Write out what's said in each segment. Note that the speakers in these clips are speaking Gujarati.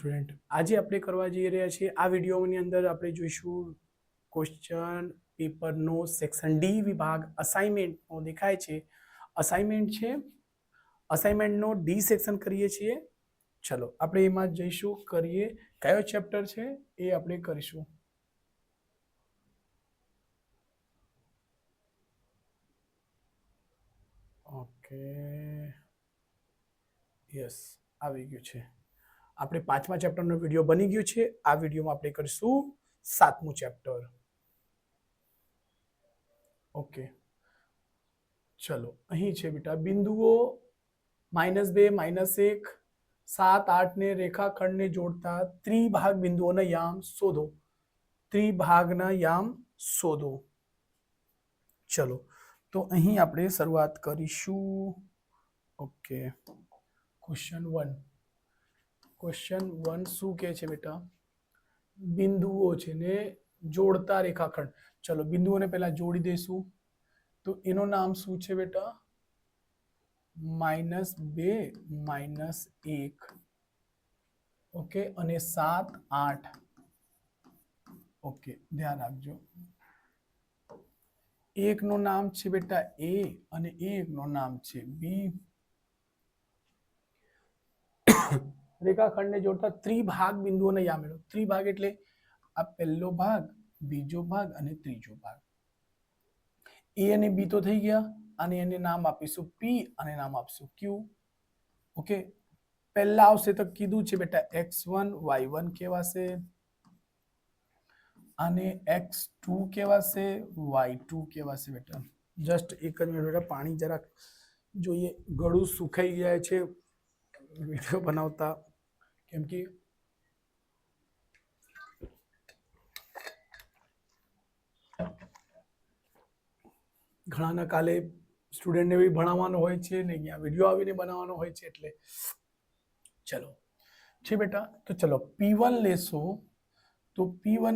સ્ટુડન્ટ આજે આપણે કરવા જઈ રહ્યા છીએ આ વિડીયોની અંદર આપણે જોઈશું ક્વેશ્ચન પેપરનો સેક્શન ડી વિભાગ અસાઇનમેન્ટનો દેખાય છે અસાઇનમેન્ટ છે અસાઇનમેન્ટનો ડી સેક્શન કરીએ છીએ ચલો આપણે એમાં જઈશું કરીએ કયો ચેપ્ટર છે એ આપણે કરીશું ઓકે યસ આવી ગયું છે આપણે પાંચમા ચેપ્ટરનો વિડીયો બની ગયો છે આ વિડીયોમાં આપણે કરીશું સાતમું ચેપ્ટર ઓકે ચલો અહીં છે બેટા બિંદુઓ -2 -1 7 8 ને રેખાખંડને જોડતા ત્રિભાગ બિંદુઓના યામ શોધો ત્રિભાગના યામ શોધો ચલો તો અહીં આપણે શરૂઆત કરીશું ઓકે ક્વેશ્ચન 1 શું કહે છે બેટા બિંદુઓ છે ને જોડતા રેખાખંડ ચલો બિંદુઓને પહેલા જોડી દઈશું તો એનું નામ શું છે બેટા -2 -1 ઓકે અને 7 8 ઓકે ધ્યાન રાખજો એકનું નામ છે બેટા એ અને એકનું નામ છે બી રેખાખંડને જોડતા ત્રિભાગ બિંદુઓને યામ મેળવો ત્રિભાગ એટલે આ પહેલો ભાગ બીજો ભાગ અને ત્રીજો ભાગ એ અને બી તો થઈ ગયા અને એને નામ આપીશું પી અને નામ આપીશું ક્યુ ઓકે પહેલા આવશે તો કીધું છે બેટા x1 y1 કહેવાશે અને x2 કહેવાશે y2 કહેવાશે બેટા જસ્ટ એક જ મિનિટ બેટા પાણી જરાક જોઈએ ગળું સુખાઈ જાય છે વિડીયો બનાવતા કેમ કે ઘણાના કાલે સ્ટુડન્ટને બી ભણાવવાનો હોય છે ને અહીંયા વિડીયો આવીને બનાવવાનો હોય છે એટલે ચલો છે બેટા તો ચલો P1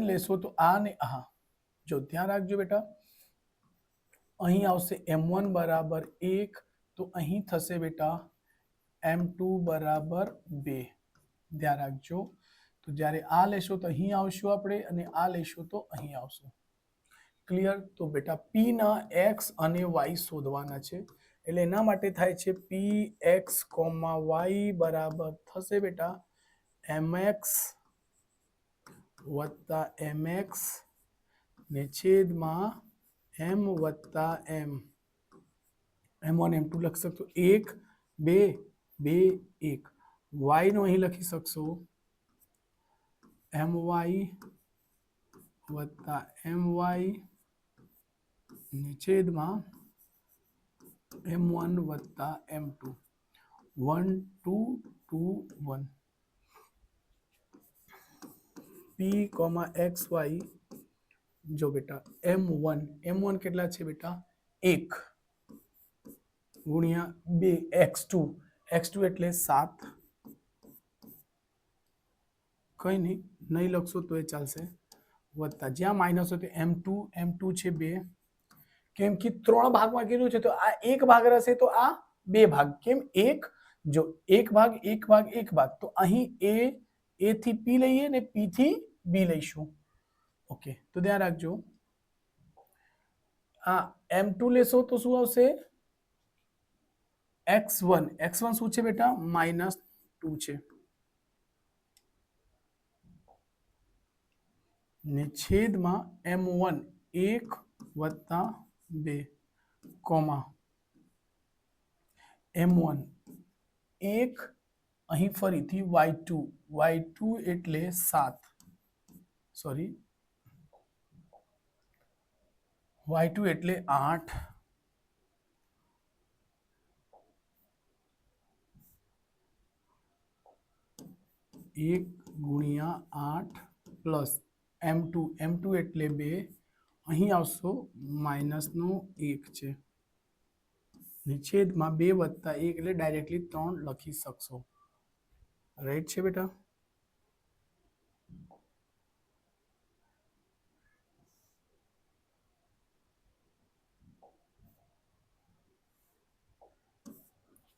લેશો તો આ ને આ જો ધ્યાન રાખજો બેટા અહીં આવશે M1 બરાબર 1 તો અહીં થશે બેટા M2 બરાબર 2 ધ્યાન રાખજો તો જ્યારે આ લેશો તો અહીં આવશું આપણે અને આ લેશો તો અહીં આવશું ક્લિયર તો બેટા P ના x અને y શોધવાના છે એટલે એના માટે થાય છે Px, y બરાબર થશે બેટા mx વત્તા mx ને છેદમાં m વત્તા m m1 m2 લખી શકશો 1 2 2 1 y નો અહીં લખી શકશો my વત્તા my છેદમાં m1 વત્તા m2 1 2 2 1 p, xy જો બેટા m1 કેટલા છે બેટા 1 ગુણ્યા 2 x2 એટલે 7 કઈ નહીં લખશો તો એ ચાલશે વત્તા જ્યાં માઇનસ હોય તો m2 છે 2 કેમ કે 3 ભાગમાં કીધું છે તો આ એક ભાગ રહેશે તો આ બે ભાગ કેમ એક જો એક ભાગ તો અહીં a થી p લઈએ ને p થી b લઈશું ઓકે તો ધ્યાન રાખજો આ m2 લેશો તો શું આવશે x1 શું છે બેટા -2 છે ને છેદમાં m1 1 વત્તા 2 કોમા m1 1 અહીં ફરીથી y2 એટલે 7 સોરી y2 એટલે 8 1 ગુણ્યા 8 પ્લસ m2 એટલે 2 અહીં આવશો -1 છે છેદમાં 2 વત્તા 1 એટલે ડાયરેક્ટલી 3 લખી શકશો રાઈટ છે બેટા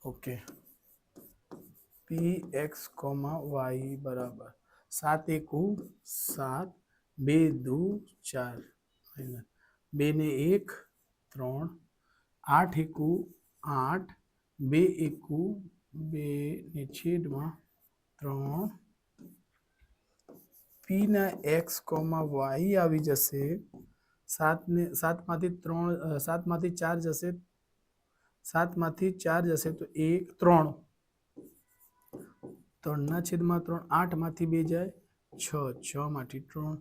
okay P x comma Y બરાબર 7 એકુ 7 2 દુ 4 2 ને 1 3 8 એકુ 8 2 એકુ 2 ને છેદમાં 3 પી ના એક્સ કોમા વાય આવી જશે 7 માંથી 3 7 માંથી 4 જશે 7 માંથી 4 જશે તો 1 3 3 ના છેદમાં 3 8 માંથી 2 જાય 6 6 માંથી 3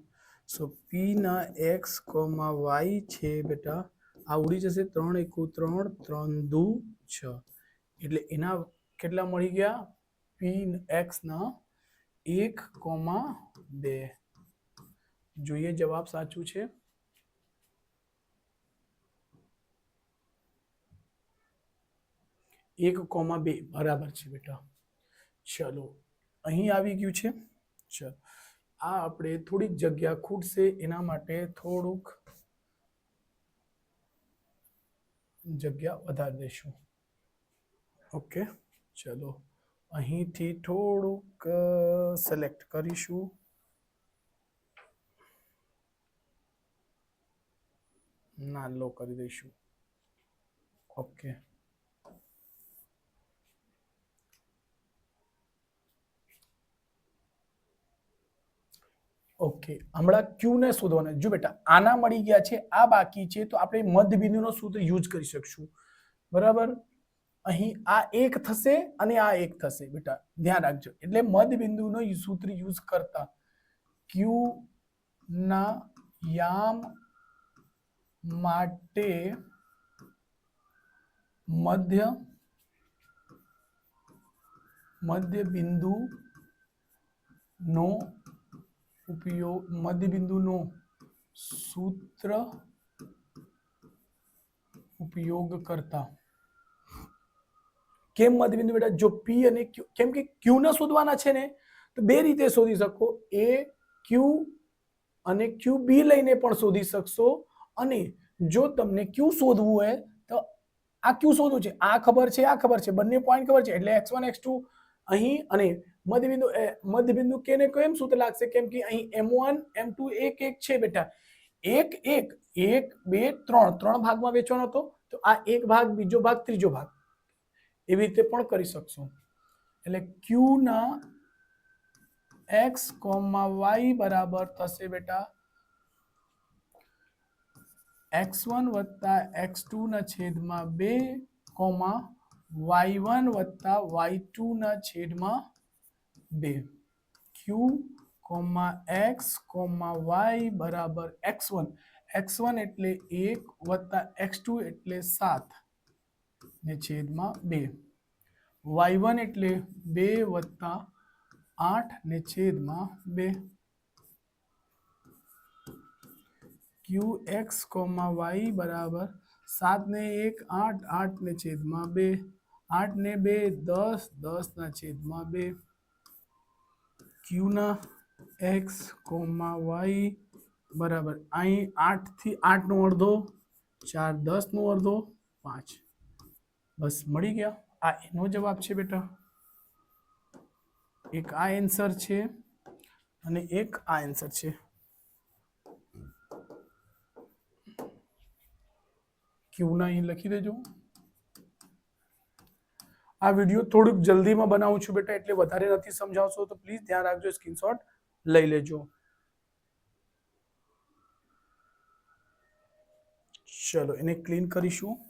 સો પી ના એક્સ કોમા વાય છે બેટા આ ઉડી જશે 3 એકુ 3 3 દુ 6 એટલે એના કેટલા મળી ગયા પી એક્સ ના 1,2 જોઈએ જવાબ સાચું છે 1,2 બરાબર છે બેટા ચલો અહીં આવી ગયું છે ચલો આ આપણે થોડીક જગ્યા ખૂટશે એના માટે થોડુંક જગ્યા વધારી દઈશું ઓકે ચલો અહીંથી થોડુંક સિલેક્ટ કરીશું નાનો કરી દઈશું ઓકે ઓકે હમણાં ક્યુ ને શોધવાના જો બેટા આના મળી ગયા છે આ બાકી છે તો આપણે મધ્યબિંદુનો સૂત્ર યુઝ કરી શકશું બરાબર અહીં આ એક થશે અને આ એક થશે બેટા ધ્યાન રાખજો એટલે મધ્યબિંદુનો સૂત્ર યુઝ કરતા ક્યુ ના યામ માટે મધ્યબિંદુ નો ઉપયોગ મધ્યબિંદુનો સૂત્ર ઉપયોગ કરતા કેમ મધ્યબિંદુ બેટા જો પી અને ક્યુ કેમ કે ક્યુ ને શોધવાના છે ને તો બે રીતે શોધી શકો એ ક્યુ અને ક્યુ બી લઈને પણ શોધી શકશો અને જો તમને ક્યુ શોધવું હોય તો આ ક્યુ શોધવું છે આ ખબર છે બંને પોઈન્ટ ખબર છે એટલે x1 x2 અહીં અને મધ્યબિંદુ કે ને કેમ સૂત્ર લાગશે કેમ કે અહીં m1 m2 એક એક છે બેટા એક એક 1 2 3 ત્રણ ભાગમાં વેચવાનો હતો તો આ એક ભાગ બીજો ભાગ ત્રીજો ભાગ એવી રીતે પણ કરી શકશો એટલે ક્યુ ના x, y બરાબર થશે બેટા x1 વત્તા x2 ના છેદમાં 2 y1 વત્તા y2 ના છેદમાં 2 q, x, y બરાબર x1 એટલે 1 વત્તા x2 એટલે 7 ને છેદમાં 2 y1 એટલે 2 વત્તા 8 ને છેદમાં 2 qx, y બરાબર 7 ને 1 8 8 ને છેદમાં 2 8 ને 2 10 10 ના છેદમાં 2 q ના x, y બરાબર અહીં 8 થી 8 નો અડધો 4 10 નો અડધો 5 બસ મળી ગયા આ એનો જવાબ છે બેટા એક આ આન્સર છે અને એક આ આન્સર છે ક્યુ ના અહીં લખી દેજો આ વિડિયો થોડુંક જલ્દીમાં બનાવું છું બેટા એટલે વધારે નથી સમજાવશો તો પ્લીઝ ધ્યાન રાખજો સ્ક્રીનશોટ લઈ લેજો ચલો એને ક્લીન કરીશું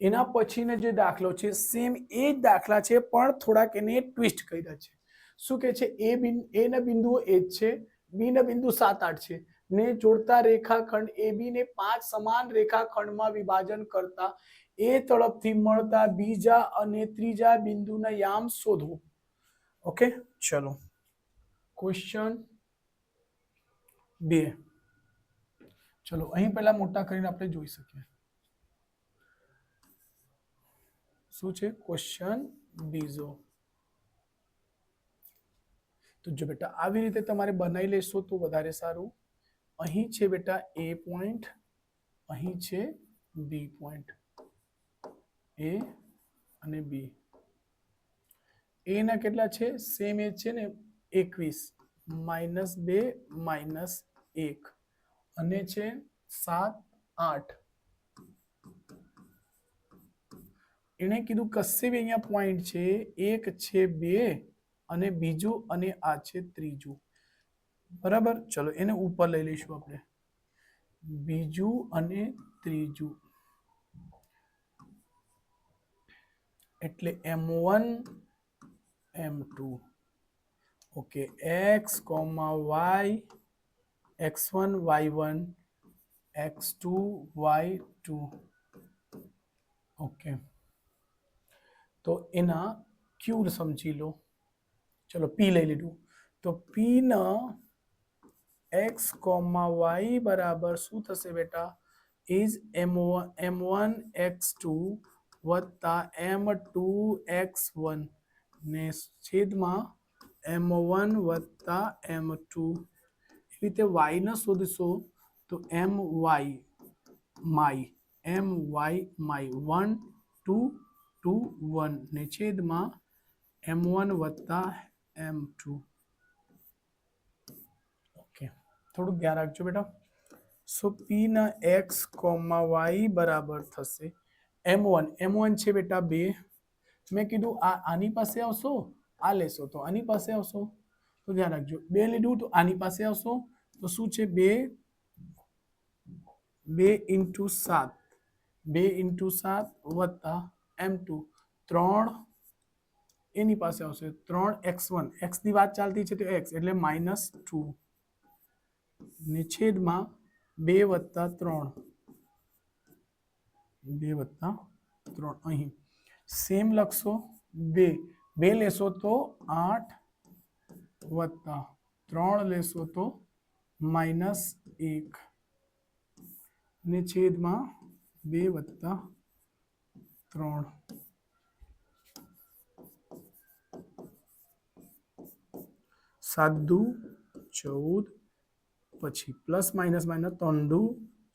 એના પછીનો જે દાખલો છે સેમ એ જ દાખલા છે પણ થોડાક એને ટ્વિસ્ટ કર્યા છે શું કે છે એ ના બિંદુઓ એ જ છે બી ના બિંદુ 7 8 છે ને જોડતા રેખાખંડ AB ને 5 સમાન રેખાખંડમાં વિભાજન કરતા એ તરફથી મળતા બીજા અને ત્રીજા બિંદુના યામ શોધો ઓકે ચલો ક્વેશ્ચન 2 ચલો અહીં પહેલા મોટા કરીને આપણે જોઈ શકીએ શું છે ક્વેશ્ચન બીજો તો જો બેટા આવી રીતે તમારે બનાવી લેશો તો વધારે સારું અહીં છે બેટા A પોઈન્ટ અહીં છે બી પોઈન્ટ એ અને બી એ ના કેટલા છે સેમ એ છે ને 21 -2 -1 અને છે 7 8 એને કીધું કશે બી અહીંયા પોઈન્ટ છે એક છે 2 અને બીજું અને આ છે ત્રીજું બરાબર ચલો એને ઉપર લઈ લઈશું આપણે બીજું અને ત્રીજું એટલે M1 M2 okay x, y x1 y1 x2 y2 okay તો એના ક્યુ સમજી લો ચલો p લઈ લીધું તો p ના x, y બરાબર શું થશે બેટા ઇઝ m1 x2 વત્તા m2 x1 ને છેદમાં m1 વત્તા m2 એવી રીતે y ને શોધશો તો my 1 2 2 1 ને છેદમાં m1 વત્તા m2 ઓકે થોડું ધ્યાન રાખજો બેટા સો p ના x, y બરાબર થશે m1 છે બેટા 2 મેં કીધું આની પાસે આવશો આ લેશો તો આની પાસે આવશો તો ધ્યાન રાખજો 2 લીધું તો આની પાસે આવશો તો શું છે 2 × 7 વત્તા m2 3 એની પાસે આવશે 3x1 x ની વાત ચાલતી છે તો x એટલે -2 ને છેદમાં 2 વત્તા 3 અહીં સેમ લખશો 2 લેશો તો 8 વત્તા 3 લેશો તો -1 ને છેદમાં 2 વત્તા 3 7 દુ 14 પછી પ્લસ માઇનસ 3 દુ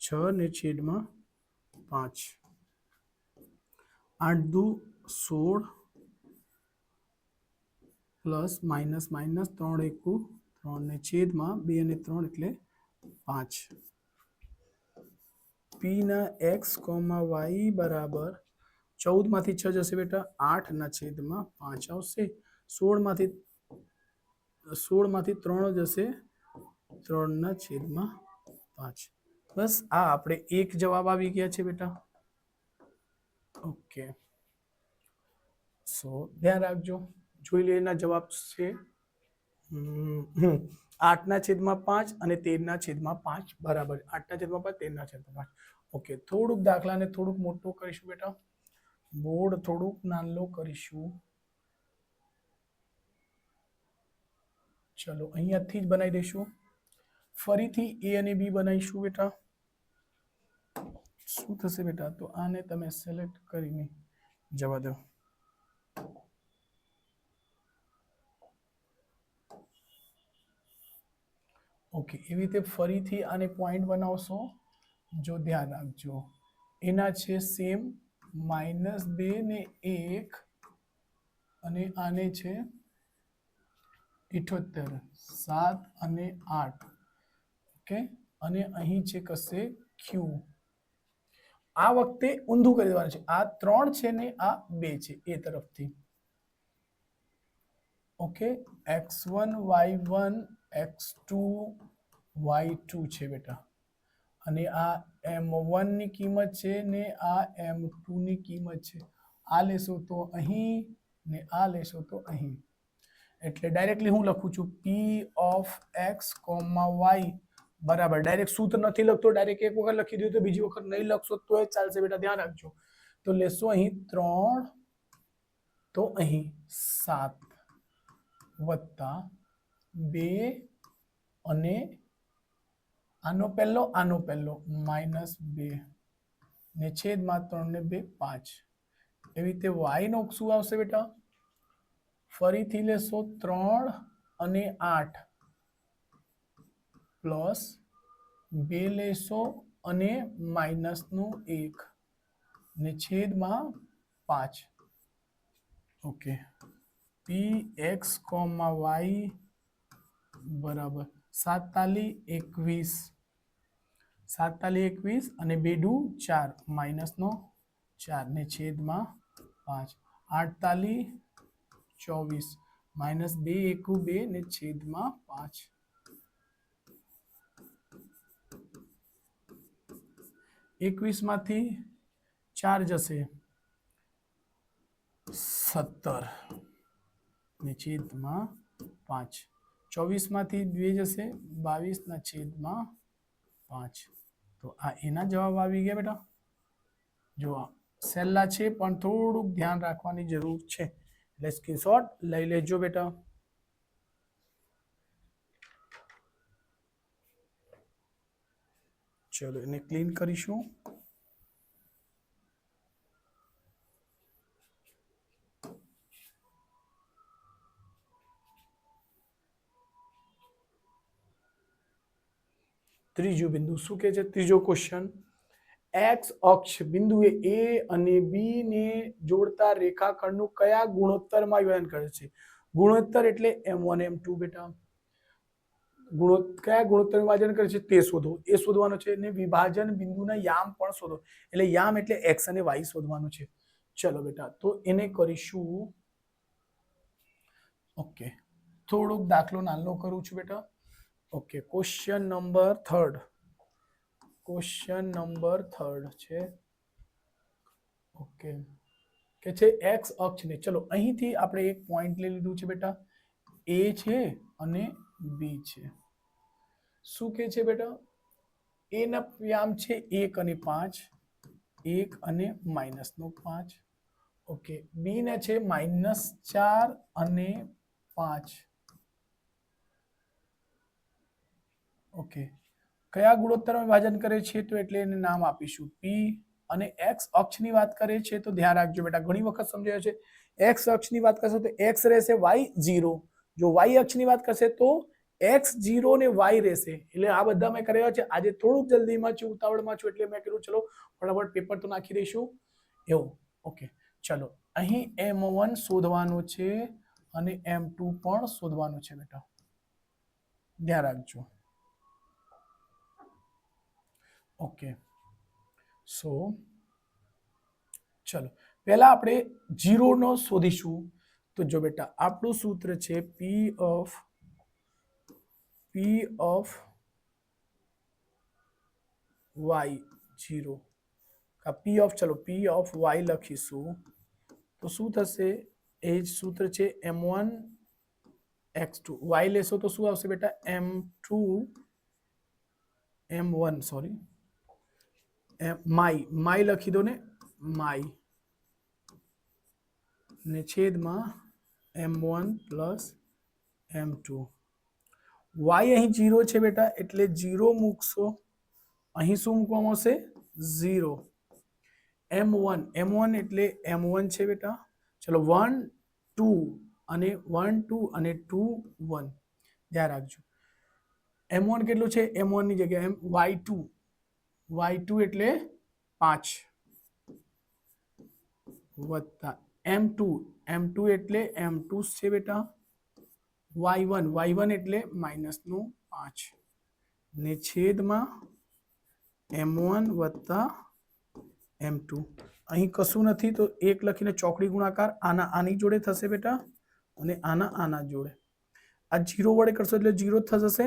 6 ને છેદમાં 5 8 દુ 16 પ્લસ માઇનસ 3 એકુ 3 ને છેદમાં 2 અને 3 એટલે 5 p ના x, y બરાબર 14 માંથી 6 જશે બેટા 8 ના છેદમાં 5 આવશે 16 માંથી 3 જશે 3 ના છેદમાં 5 બસ આ આપણે એક જવાબ આવી ગયા છે બેટા ઓકે સો ધ્યાન રાખજો જોઈ લે એના જવાબ છે 8 ના છેદમાં 5 અને 13 ના છેદમાં 5 બરાબર 8 ના છેદમાં 5 13 ના છેદમાં 5 ઓકે થોડુંક દાખલાને થોડુંક મોટું કરીશું બેટા બોર્ડ થોડુંક નાનો કરીશું ચલો અહીંયાથી જ બનાવી દઈશું ફરીથી a અને b બનાવીશું બેટા શું થશે બેટા તો આને તમે સિલેક્ટ કરીને જવા દો ઓકે એવી રીતે ફરીથી આને પોઈન્ટ બનાવશો જો ધ્યાન રાખજો એના છે સેમ -2 ને 1 અને આને છે 78 7 અને 8 ઓકે અને અહીં છે કશે ક્યુ આ વખતે ઊંધું કરી દેવાનું છે આ 3 છે ને આ 2 છે એ તરફથી okay x1 y1 x2 y2 છે બેટા અને આ m1 ની કિંમત છે ને આ m2 ની કિંમત છે આ લેશો તો અહીં ને આ લેશો તો અહીં એટલે ડાયરેક્ટલી હું લખું છું p of x, y બરાબર ડાયરેક્ટ સૂત્ર નથી લખતો ડાયરેક્ટ એક વખત લખી દીધું તો બીજી વખત નહીં લખશો તો એ ચાલશે બેટા ધ્યાન રાખજો તો લેશો અહીં 3 તો અહીં 7 વત્તા 2 અને આનો પહેલો -2 ને છેદમાં 3 ને 2 5 એવી રીતે y નો શું આવશે બેટા ફરીથી લેશો 3 અને 8 પ્લસ 2 લેશો અને માઇનસનું 1 ને છેદમાં 5. Okay, P x comma Y બરાબર 7 તાલી 21, 7 તાલી 21 અને 2 દુ 4 માઇનસનો 4 ને છેદમાં 5. 8 તાલી 24 માઇનસ 2 એકુ 2 ને છેદમાં 5. 21 માંથી 4 જશે 17 ને છેદમાં 5. 24 માંથી 2 જશે 22 ના છેદમાં 5. તો આ એના જવાબ આવી ગયા બેટા. જો સહેલા છે પણ થોડુંક ધ્યાન રાખવાની જરૂર છે, એટલે સ્ક્રીનશોટ લઈ લેજો બેટા. ચલો એને ક્લીન કરીશું. ત્રીજું બિંદુ શું કહે છે? ત્રીજો ક્વેશ્ચન, એક્સ અક્ષ બિંદુએ એ અને બી ને જોડતા રેખાખંડનું કયા ગુણોત્તરમાં વિભાજન કરે છે? ગુણોત્તર એટલે m1 m2 બેટા. કયા ગુણોત્તર વિભાજન કરે છે તે શોધો, એ શોધવાનું છે. અને વિભાજન બિંદુના યામ પણ શોધો, એટલે યામ એટલે x અને y શોધવાનું છે. ચલો બેટા, તો એને કરીશું. ઓકે, થોડોક દાખલો નાનો કરું છું બેટા. Okay, question number 3. Question number 3 છે. ઓકે, કે છે એક્સ અક્ષ ને, ચલો અહીંથી આપણે એક પોઈન્ટ લઈ લીધું છે બેટા, એ છે અને બી છે. શું કે છે બેટા? એ ના યામ છે 1 અને 5, 1 અને -5. ઓકે, બી ને છે -4 અને 5. ઓકે, કયા ગુણોત્તરમાં વિભાજન કરે છે? તો એટલે એને નામ આપીશું પી. અને એક્સ અક્ષની વાત કરે છે તો ધ્યાન રાખજો બેટા, ઘણી વખત સમજાયો છે. એક્સ અક્ષની વાત કરશે તો એક્સ રહેશે, વાય 0. જો વાય અક્ષની વાત કરશે તો એક્સ 0 ને વાય રહેશે. એટલે આ બધા મેં કર્યા છે. આજે થોડુંક જલ્દીમાં છું, ઉતાવળમાં છું, એટલે મેં કીધું ચલો ફટાફટ પેપર તો નાખી દઈશું એવું. ઓકે, ચલો અહીં m1 શોધવાનું છે અને m2 પણ શોધવાનું છે બેટા, ધ્યાન રાખજો. ઓકે, સો ચલો પહેલા આપણે 0 નો શોધીશું. તો જો બેટા, આપણું સૂત્ર છે P of y 0. ચલો P of y લખીશું તો શું થશે? એ જ સૂત્ર છે m1 x2. y લેશો તો શું આવશે બેટા? m1 સોરી, માય લખી દો ને, માય ને છેદમાં m1 પ્લસ m2. y અહીં 0 છે બેટા, એટલે 0 મૂકશો. અહીં શું મૂકવામાં આવશે? 0. m1 એટલે m1 છે બેટા. ચલો 1 2 અને 1 2 અને 2 1, ધ્યાન રાખજો. m1 કેટલું છે? m1 ની જગ્યાએ y2 એટલે 5 વત્તા m2 એટલે m2 છે બેટા, y1 એટલે -5 ને છેદમાં m1 વત્તા m2. અહીં કશું નથી તો 1 લખીને ચોકડી ગુણાકાર આની જોડે થશે બેટા, અને આના જોડે. આ 0 વડે કરશો એટલે 0 થશે.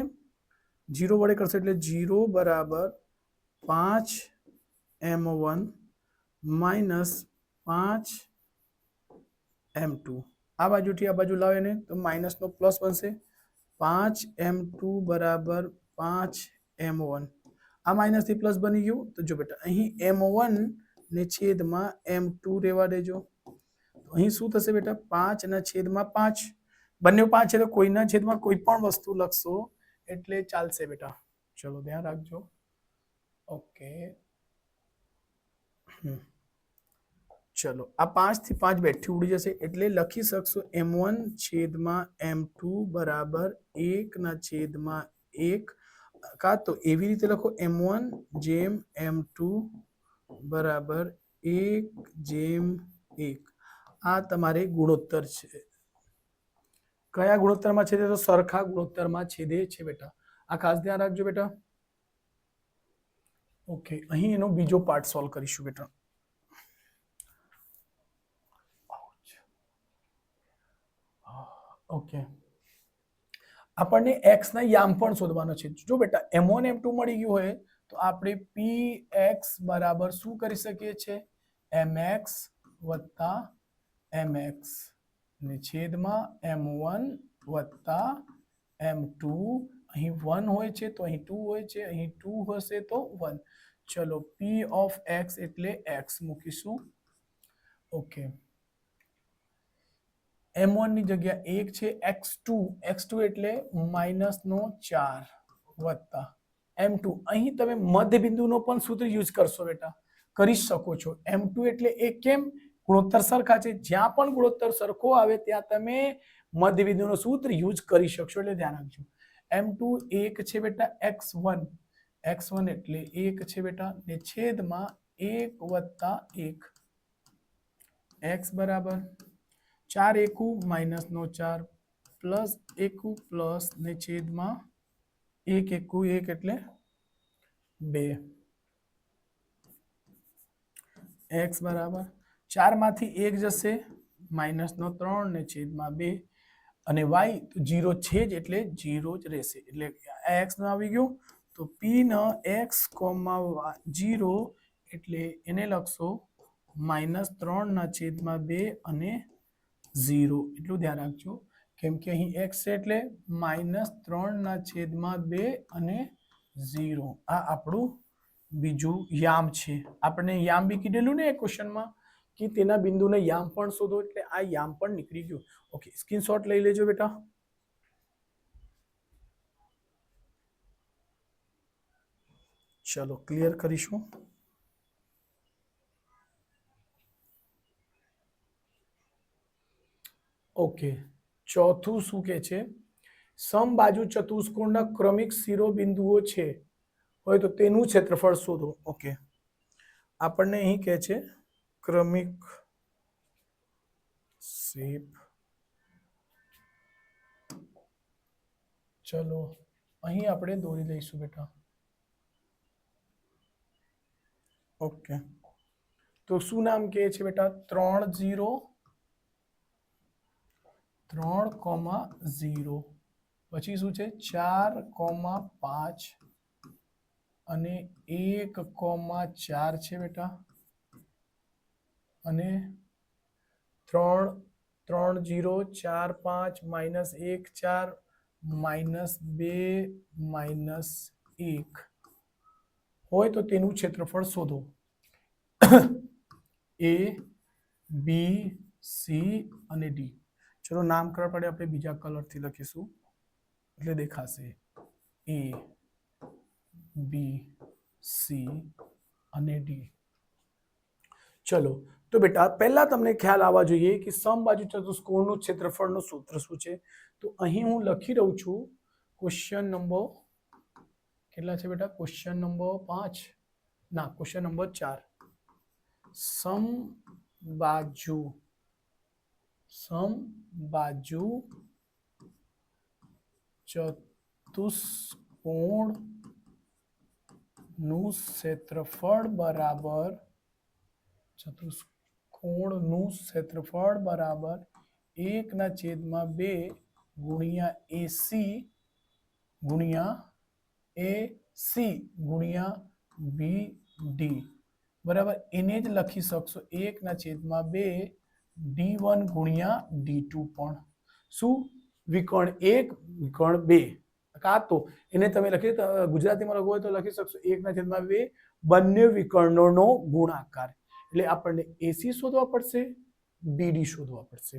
0 વડે કરશો એટલે 0 બરાબર 5m1 માઇનસ 5m2. આ બાજુથી આ બાજુ લાવે ને તો માઇનસનો પ્લસ બનશે. 5m2 બરાબર 5m1. આ માઇનસથી પ્લસ બની ગયું. તો જો બેટા, અહીં m1 ને છેદમાં m2 રહેવા દેજો. અહીં શું થશે બેટા? 5 ના છેદમાં 5. બંને 5 છે તો કોઈના છેદમાં કોઈ પણ વસ્તુ લખશો એટલે ચાલશે બેટા. ચલો ધ્યાન રાખજો. ઓકે, ચલો આ 5 થી 5 બેઠી ઉડી જશે, એટલે લખી શકશો m1 છેદમાં m2 બરાબર 1 ના છેદમાં 1 કા તો એવી રીતે લખો m1 જેમ m2 બરાબર 1:1. આ તમારે ગુણોત્તર છે. કયા ગુણોત્તરમાં છેદે? તો સરખા ગુણોત્તરમાં છેદે છે બેટા. આ ખાસ ધ્યાન રાખજો બેટા. ઓકે, અહીં એનો બીજો પાર્ટ સોલ્વ કરીશું બેટા. ઓકે, આપણને x ના યામ પણ શોધવાનો છે. જો બેટા m1 m2 મળી ગયું હોય તો આપણે px બરાબર શું કરી શકીએ છીએ? mx વત્તા mx ને છેદમાં m1 વત્તા m2. અહીં 1 હોય છે તો અહીં 2 હોય છે, અહીં 2 હશે તો 1. ચલો p ઓફ x એટલે x મૂકીશું. ઓકે, m1 ની જગ્યા 1 છે, x2 એટલે -4 વત્તા m2. અહીં તમે મધ્યબિંદુનો પણ સૂત્ર યુઝ કરશો બેટા, કરી શકો છો. m2 એટલે એ કેમ? ગુણોત્તર સરખા છે, જ્યાં પણ ગુણોત્તર સરખો આવે ત્યાં તમે મધ્યબિંદુનો સૂત્ર યુઝ કરી શકશો, એટલે ધ્યાન રાખજો. m2 1 છે બેટા, x1 એટલે 1 છે બેટા ને છેદમાં 1 વત્તા 1. x બરાબર 4 એકુ -4 પ્લસ એકુ પ્લસ ને છેદમાં 1 એકુ 1 એટલે 2. x બરાબર 4 માંથી 1 જશે -3 ને છેદમાં 2 અને y તો 0 છે જ એટલે 0 જ રહેશે. એટલે x નો આવી ગયો તો p નો x, 0 એટલે એને લખશો -3/2 અને 0. એટલું ધ્યાન રાખજો, કેમ કે અહીં x છે એટલે -3/2 અને 0. આ આપણું બીજું યામ છે. આપણે યામ બી કીધેલું ને ક્વેશ્ચનમાં કે તેના બિંદુને યામ પણ શોધો, એટલે આ યામ પણ નીકળી ગયું. ઓકે, સ્ક્રીનશોટ લઈ લેજો બેટા. ચલો ક્લિયર કરીશું. ઓકે, ચોથું શું કે છે? સમબાજુ ચતુષ્કોણના ક્રમિક શિરોબિંદુઓ છે હોય તો તેનું ક્ષેત્રફળ શોધો. ઓકે, આપણને અહીં કહે છે ક્રમિક શેપ. ચલો અહીં આપણે દોરી લઈશું બેટા. ઓકે, તો શું નામ કહે છે બેટા? 3 0 3,0. પછી શું છે? 4,5 અને 1,4 છે બેટા. અને 3 3 0 4 5 -1 4 -2 -1 હોય તો તેનું ક્ષેત્રફળ શોધો. A, B, C અને D. ચલો નામકરણ પડે આપણે બીજા કલરથી લખીશું એટલે દેખાશે. A, B, C અને D. ચલો તો બેટા પહેલા તમને ખ્યાલ આવવા જોઈએ કે સમબાજુ ચતુષ્કોણનું ક્ષેત્રફળનું સૂત્ર શું છે. તો અહીં હું લખી રહ્યો છું ક્વેશ્ચન નંબર કેટલા છે બેટા? ક્વેશ્ચન નંબર 5 ના ક્વેશ્ચન નંબર 4. સમબાજુ ચતુષ્કોણનું ક્ષેત્રફળ બરાબર 1/2 ગુણ્યા AC ગુણ્યા BD બરાબર. એને જ લખી શકશો 1/2 D1 ગુણ્યા D2 પણ. શું? વિકર્ણ 1 વિકર્ણ 2. કાં તો એને તમે લખી ગુજરાતીમાં લખવું હોય તો લખી શકશો 1/2 બંને વિકર્ણોનો ગુણાકાર. એટલે આપણને AC શોધવા પડશે, BD શોધવા પડશે.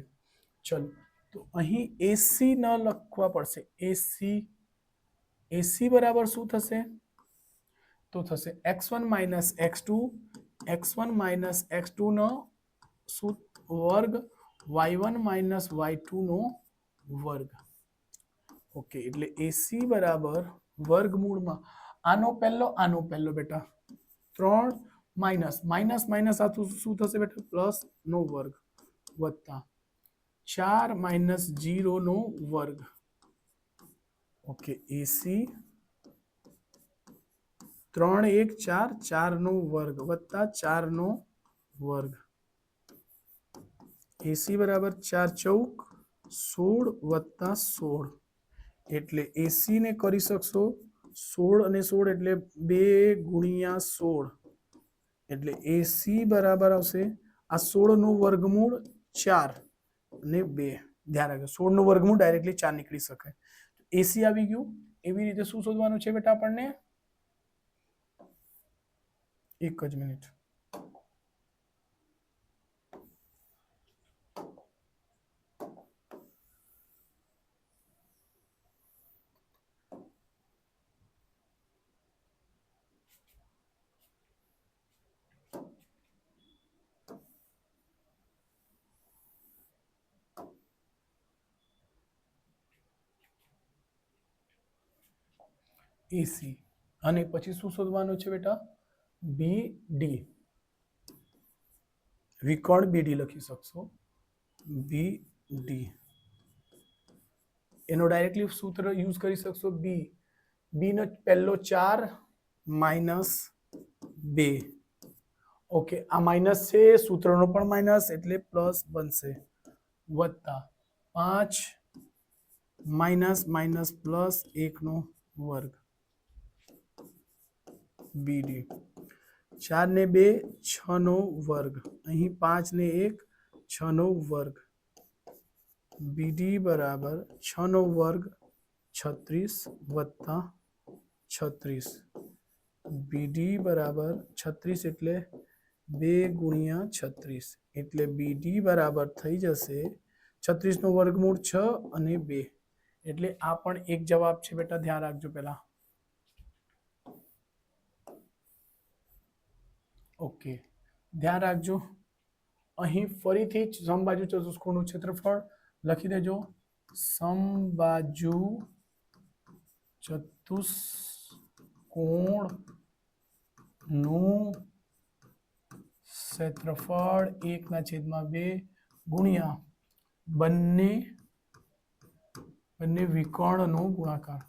ચલો તો અહીં AC ન લખવા પડશે. AC બરાબર શું થશે? તો થશે x1 - x2 નો વર્ગ y1 - y2 નો વર્ગ. ઓકે, એટલે AC બરાબર વર્ગમૂળમાં આનો પહેલો બેટા 3 માઇનસ માઇનસ માઇનસ આ શું થશે બેટા પ્લસ નો વર્ગ વત્તા 4 માઇનસ 0 નો વર્ગ. ઓકે એસી 3 1 4 4 નો વર્ગ વત્તા 4 નો વર્ગ. એસી બરાબર 4 ચોક 16 વત્તા 16 એટલે એસી ને કરી શકશો 16 અને 16 એટલે 2 ગુણ્યા 16 એટલે એસી બરાબર આવશે આ 16 નું વર્ગમૂળ 4 અને 2. ધ્યાન રાખજો 16 નું વર્ગમૂળ ડાયરેક્ટલી 4 નીકળી શકે. એસી આવી ગયું. એવી રીતે શું શોધવાનું છે બેટા આપણને? એક જ મિનિટ. એસી અને પછી શું શોધવાનું છે બેટા? બીડી. વિકર્ણ બીડી લખી શકશો. બીડી એનો ડાયરેક્ટલી સૂત્ર યુઝ કરી શકશો. બી નો પહેલો 4 માઇનસ 2. ઓકે આ માઇનસ છે સૂત્રનો પણ માઇનસ એટલે પ્લસ બનશે વત્તા 5 માઇનસ માઇનસ પ્લસ 1 નો વર્ગ. બીડી 4 ને 2 6 નો વર્ગ અહીં 5 ને 1 6 નો વર્ગ. બીડી બરાબર 6 નો વર્ગ 36 વત્તા 36. બીડી બરાબર 36 એટલે 2 ગુણ્યા 36 એટલે બીડી બરાબર થઈ જશે 36 નો વર્ગમૂળ 6 અને 2 એટલે આ પણ એક જવાબ છે બેટા. ધ્યાન રાખજો પહેલા. ઓકે ધ્યાન રાખજો અહીં ફરીથી સમબાજુ ચતુષ્કોણનું ક્ષેત્રફળ લખી દેજો. સમબાજુ ચતુષ્કોણનું ક્ષેત્રફળ 1/2 ગુણ્યા બંને વિકર્ણનો ગુણાકાર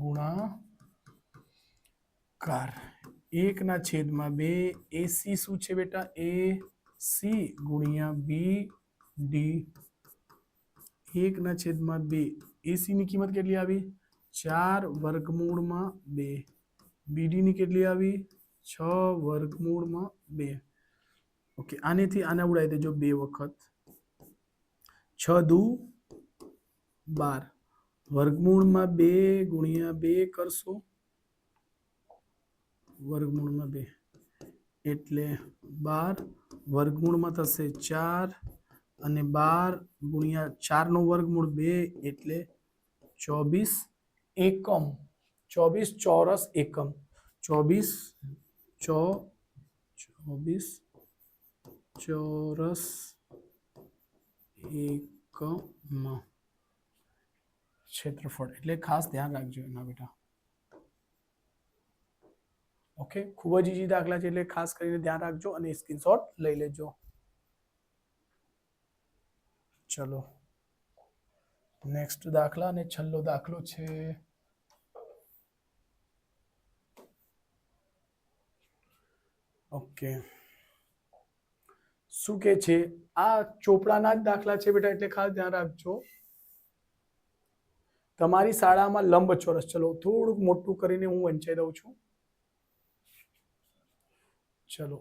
ગુણાકાર 1/2 એસી શું છે બેટા? એસી ગુણ્યા બીડી 1/2 એસી ની કિંમત કેટલી આવી? 4 વર્ગમૂળમાં 2. બીડી ની કેટલી આવી? 6 વર્ગમૂળમાં 2. ઓકે આનેથી આને ઉડાવી દેજો 2 વખત. 6 દુ 12 વર્ગમૂળમાં 2 ગુણ્યા 2 કરશો વર્ગમૂળમાં 2 એટલે 12 વર્ગમૂળમાં થશે 4 અને 12 ગુણ્યા 4 નો વર્ગમૂળ 2 એટલે 24 એકમ. 24 ચોરસ એકમ. 24 ચોરસ એકમ ક્ષેત્રફળ એટલે ખાસ ધ્યાન રાખજો એના બેટા. ઓકે ખૂબ જ ઈઝી દાખલા છે એટલે ખાસ કરીને ધ્યાન રાખજો અને સ્ક્રીનશોટ લઈ લેજો. ચલો નેક્સ્ટ દાખલા અને છેલ્લો દાખલો છે. ઓકે શું કે છે? આ ચોપડાના જ દાખલા છે બેટા એટલે ખાસ ધ્યાન રાખજો. તમારી શાળામાં લંબચોરસ, ચલો થોડુંક મોટું કરીને હું વંચાઈ દઉં છું. ચલો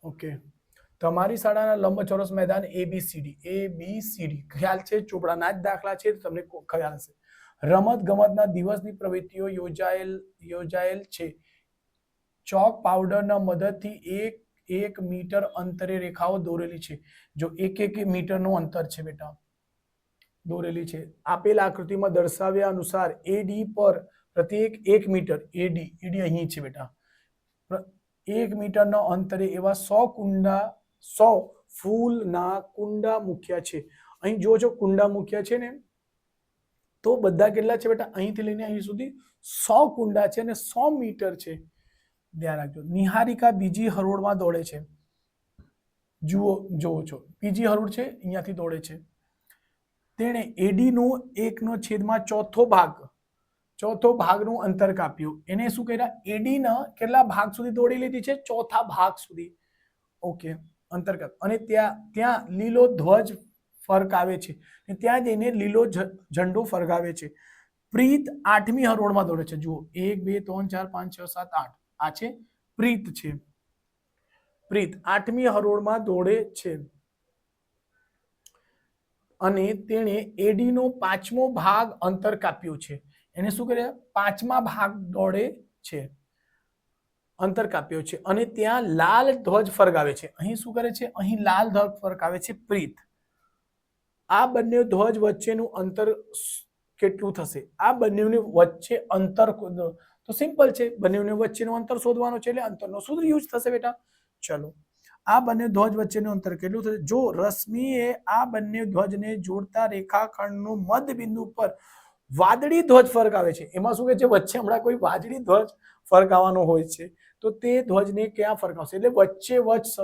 ઓકે તમારી શાળાના લંબચોરસ મેદાન ABCD ખ્યાલ છે ચોપડાના જ દાખલા છે તમને ખ્યાલ હશે. રમત ગમતના દિવસની પ્રવૃત્તિઓ યોજાયેલ છે. ચોક પાવડરના મદદથી 1 મીટર અંતરે રેખાઓ દોરેલી છે. જો 1 મીટરનું અંતર છે બેટા દોરેલી છે. આપેલ આકૃતિમાં દર્શાવ્યા અનુસાર AD પર પ્રત્યેક 1 મીટર AD અહીં છે બેટા 1 મીટરના અંતરે એવા 100 કુંડા 100 ફૂલના કુંડા મૂક્યા છે. અહીં જો કુંડા મૂક્યા છે ને તો બધા કેટલા છે બેટા? અહીંથી લઈને અહીં સુધી 100 કુંડા છે અને 100 મીટર છે. ધ્યાન રાખજો. નિહારિકા બીજી હરોળમાં દોડે છે. જોવો છો, બીજી હરોળ છે, અહીંયાથી દોડે છે. તેણે એડીનો 1/4 ભાગનું અંતર કાપ્યું. એને શું કર્યા? એડીના કેટલા ભાગ સુધી દોડી લીધી છે? ચોથા ભાગ સુધી. ઓકે, અંતર કાપ. અને ત્યાં લીલો ધ્વજ ફરકાવે છે. ત્યાં જઈને લીલો ઝંડો ફરકાવે છે. પ્રીત 8મી હરોળમાં દોડે છે. જુઓ, 1 2 3 4 5 6 7 8. આ છે પ્રીત છે. પ્રીત 8મી હરોળમાં દોડે છે અને તેણે એડીનો 5મો ભાગ અંતર કાપ્યું છે. એને શું કર્યા? 5મા ભાગ દોડે છે, અંતર કાપ્યો છે અને ત્યાં લાલ ધ્વજ ફરકાવે છે. અહીં શું કરે છે? અહીં લાલ ધ્વજ ફરકાવે છે પ્રીત. આ બંને ધ્વજ વચ્ચેનું અંતર કેટલું થશે? આ બંનેની વચ્ચે અંતર તો સિમ્પલ છે, બંનેની વચ્ચેનું અંતર શોધવાનું છે એટલે અંતરનો સૂત્ર યુઝ થશે બેટા. ચલો, આ બંને ધ્વજ વચ્ચેનું અંતર કેટલું થશે? જો રશ્મિએ આ બંને ધ્વજને જોડતા રેખાખંડનું મધ્ય બિંદુ પર વાદળી ધ્વજ ફરકાવે છે. એમાં શું કહે છે? વચ્ચે હમણાં કોઈ વાદળી ધ્વજ ફરકાવવાનો હોય છે તો તે ધ્વજને ક્યાં ફરકાવશે? એટલે વચ્ચે વચ્ચ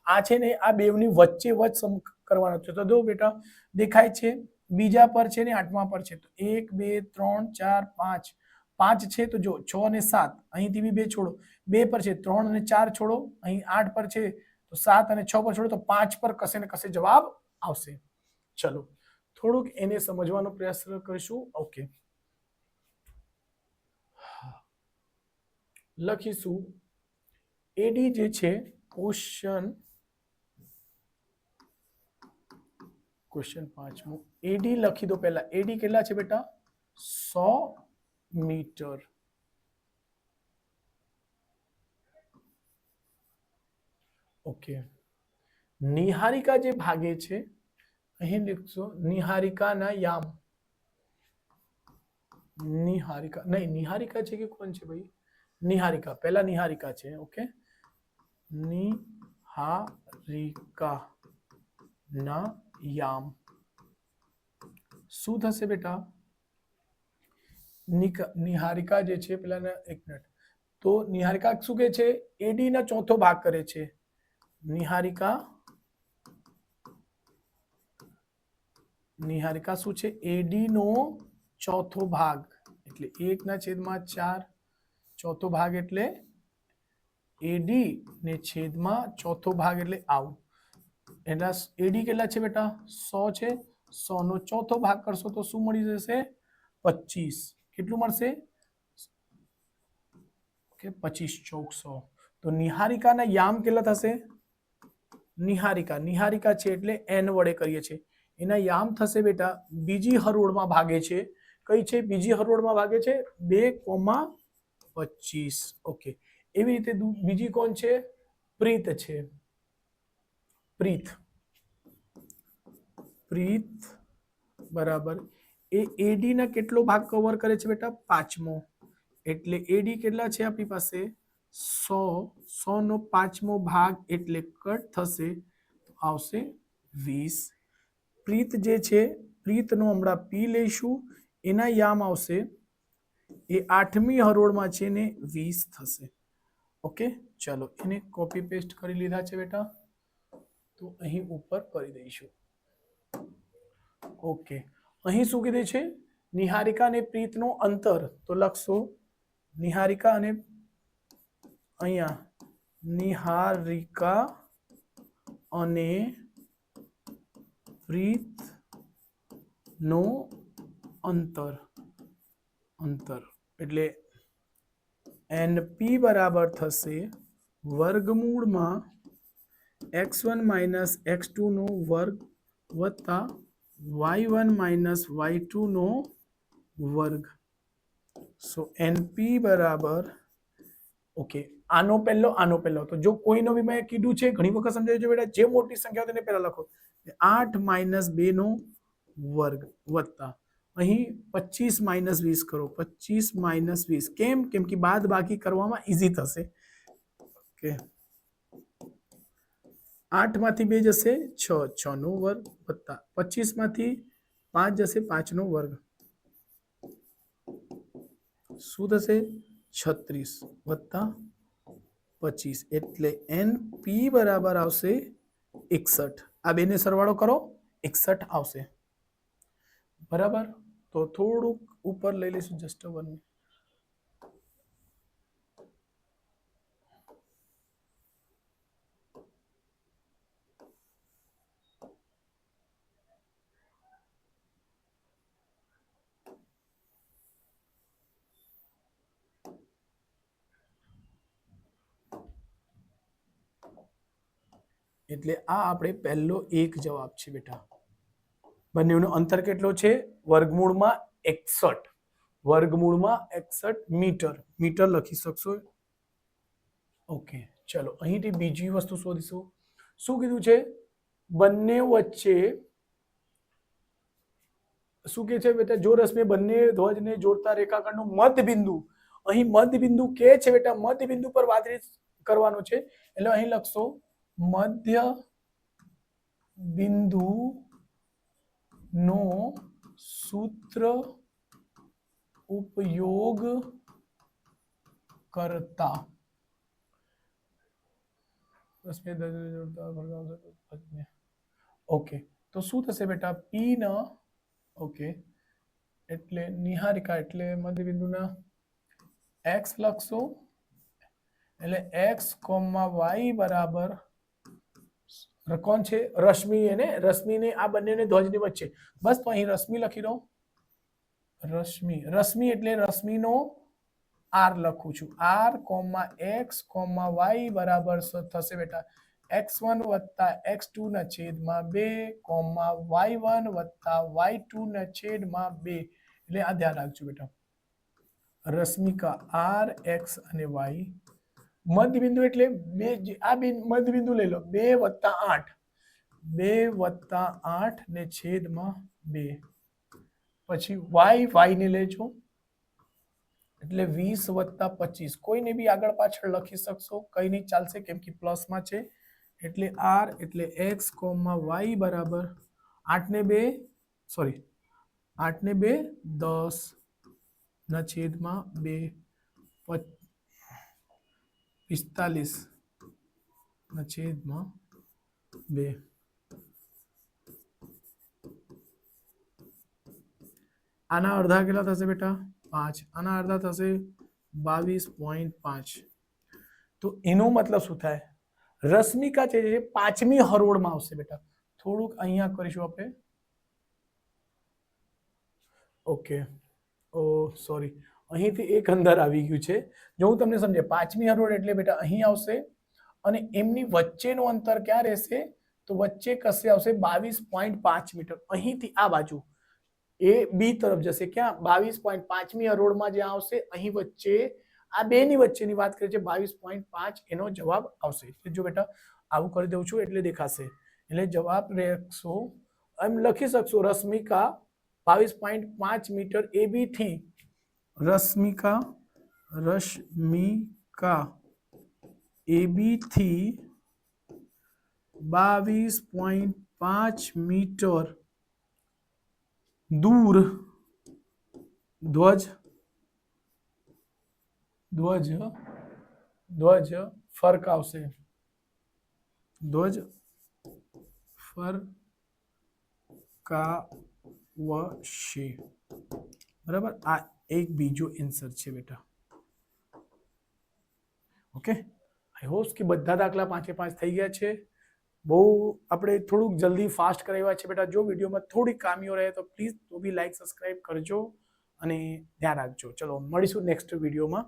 આ છે ને, આ બેવની વચ્ચે વચ્ચ કરવાનો છે. તો જો બેટા દેખાય છે, બીજા પર છે ને 8મા પર છે. તો 1 2 3 4 5 5 છે તો જો 6 અને 7 અહીંથી બી 2 છોડો. 2 પર છે, 3 અને 4 છોડો. અહીં 8 પર છે તો 7 અને 6 પર છોડો તો 5 પર કશે ને કશે જવાબ આવશે. ચલો, થોડુંક એને સમજવાનો પ્રયાસ કરીશું. ઓકે, લખીશું એડી જે છે ક્વેશ્ચન 5મો. એડી લખી દો. પહેલા એડી કેટલા છે બેટા? 100 મીટર. ઓકે, નિહારિકા જે ભાગે છે, અહીં લખશો નિહારિકાના યામ. નિહારિકા નહીં, નિહારિકા છે કે કોણ છે ભાઈ? નિહારિકા, પહેલા નિહારિકા છે. ઓકે, નિહારિકા ના યામ શું થશે બેટા? નિહારિકા જે છે પેલા, એક મિનિટ. તો નિહારિકા શું કહે છે? એડી ના ચોથો ભાગ કરે છે. નિહારિકા શું છે? એડી નો ચોથો ભાગ એટલે 1/4 ચોથો ભાગ એટલે એડી ને છેદમાં ચોથો ભાગ એટલે આવું. એટલે એડી કેટલા છે બેટા? 100 છે. 100 નો ચોથો ભાગ કરશો તો શું મળી જશે? 25. કેટલું મળશે? ઓકે, 25 ચોક 100. તો નિહારિકાના યામ કેટલા થશે? નિહારિકા છે એટલે n વડે કરીએ છીએ. એના યામ થશે બેટા, બીજી હરોળમાં ભાગે છે. કઈ છે? બીજી હરોળમાં ભાગે છે 2,25. ઓકે, એવી રીતે બીજી કોણ છે? પ્રીત છે. પ્રીત બરાબર એ એડી ના કેટલો ભાગ કવર કરે છે બેટા? 5મો. એટલે એડી કેટલા છે આપણી પાસે? 100 નો 5મો ભાગ એટલે કટ થશે, આવશે 20. પ્રીત જે છે, પ્રીતનો હમણાં પી લઈશું. એના યામ આવશે, એ 8મી હરોળમાં છે ને 20 થશે. ઓકે, ચલો એને કોપી પેસ્ટ કરી લીધા છે બેટા, તો અહીં ઉપર કરી દઈશું. ઓકે, અહીં શું કીધું છે? નિહારિકા અને પ્રીતનો અંતર. તો લખશો નિહારિકા અને અહીંયા નિહારિકા અને પ્રીત નો અંતર એટલે NP બરાબર થશે વર્ગમૂળમાં x1 માઇનસ x2 નો વર્ગ વત્તા y1 માઇનસ y2 નો વર્ગ. સો NP બરાબર, ઓકે, આનો પહેલો. તો જો કોઈનો બી મેં કીધું છે, ઘણી વખત સમજાવ્યું છે બેટા, જે મોટી સંખ્યા તેને પહેલા લખો. 8 માઇનસ 2 નો વર્ગ વત્તા અહીં 25 માઇનસ 20 કરો. 25 માઇનસ 20 કેમ કે બાદ બાકી કરવામાં ઈઝી થશે. ઓકે, 8માંથી 2 જશે 6, 6 નો વર્ગ વત્તા 25માંથી 5 જશે 5 નો વર્ગ, શું થશે 36 વત્તા 25, એટલે NP બરાબર આવશે 61. આ બેને સરવાળો કરો 61 આવશે. બરાબર, તો થોડુંક ઉપર લઈ લઈશું જસ્ટ 1. એટલે આ આપણે પહેલો એક જવાબ છે બેટા. બંનેનો અંતર કેટલો છે? વર્ગમૂળમાં 61. વર્ગમૂળમાં 61 મીટર. મીટર લખી શકશો. ઓકે, ચલો અહીંથી બીજી વસ્તુ શોધીશું. શું કીધું છે? બંને વચ્ચે શું કે છે બેટા? જો રશ્મિ બંને ધ્વજને જોડતા રેખાખંડનું મધ્યબિંદુ, અહીં મધ્યબિંદુ કે છે બેટા, મધ્યબિંદુ પર વાદળી કરવાનું છે, એટલે અહીં લખશો મધ્ય બિંદુ નો સૂત્ર ઉપયોગ કરતા ઓકે, તો શું થશે બેટા? પી ના ઓકે એટલે નિહારિકા એટલે મધ્યબિંદુના x લખશો, એટલે x, y બરાબર કોણ છે? રશ્મિ. એને રશ્મિને આ બંનેને ધ્વજની વચ્ચે, બસ તો અહીં રશ્મિ લખી દો. રશ્મિ, રશ્મિ એટલે રશ્મિનો r લખું છું. r, x, y બરાબર થશે બેટા x1 વત્તા x2 ના છેદમાં 2, y1 વત્તા y2 ના છેદમાં 2. એટલે આ ધ્યાન રાખજો બેટા. રશ્મિકા r, x અને y. મધ્યબિંદુ એટલે બે, આ મધ્યબિંદુ લઈ લો 2 વત્તા 8, 2 વત્તા 8 ને છેદમાં 2. પછી y ને લેજો એટલે 20 વત્તા 25. કોઈને બી આગળ પાછળ લખી શકશો, કઈ નહીં ચાલશે, કેમ કે પ્લસમાં છે. એટલે r એટલે x, y બરાબર 8 ને 2 સોરી 8 ને 2 10 ના છેદમાં 2, 45 ના છેદમાં 2. આના અડધા કેટલા થશે બેટા? 5. આના અડધા થશે 22.5. તો એનો મતલબ શું થાય? રશ્મિકા છે જે 5મી હરોળમાં આવશે બેટા. થોડુંક અહીંયા કરીશું આપણે. ઓકે, ઓ સોરી, અહીંથી એક અંદર આવી ગયું છે. જો હું તમને સમજે, 5મી હરોળ એટલે બેટા અહીં આવશે અને એમની વચ્ચેનું અંતર ક્યાં રહેશે? તો વચ્ચે કશે આવશે 22.5 મીટર. અહીંથી આ બાજુ એ બી તરફ જશે. ક્યાં? 22.5મી હરોળમાં જ્યાં આવશે અહીં વચ્ચે, આ બેની વચ્ચેની વાત કરીએ છીએ, 22.5 એનો જવાબ આવશે. જો બેટા આવું કરી દઉં છું એટલે દેખાશે. એટલે જવાબ રહેશો, એમ લખી શકશો રશ્મિકા 22.5 મીટર AB થી, રશ્મિકા AB થી 22.5 મીટર દૂર ધ્વજ ફરકાવશે. ધ્વજ ફરકાવશે. બરાબર, આ એક બીજો આન્સર છે બેટા. ઓકે, આઈ હોપ કે બધા દાખલા 5 થઈ ગયા છે. બહુ આપણે થોડુંક જલ્દી ફાસ્ટ કરાવ્યા છે બેટા. જો વિડીયોમાં થોડી ખામીઓ રહે તો પ્લીઝ તો બી લાઈક સબસ્ક્રાઇબ કરજો અને ધ્યાન રાખજો. ચલો મળીશું નેક્સ્ટ વિડીયોમાં.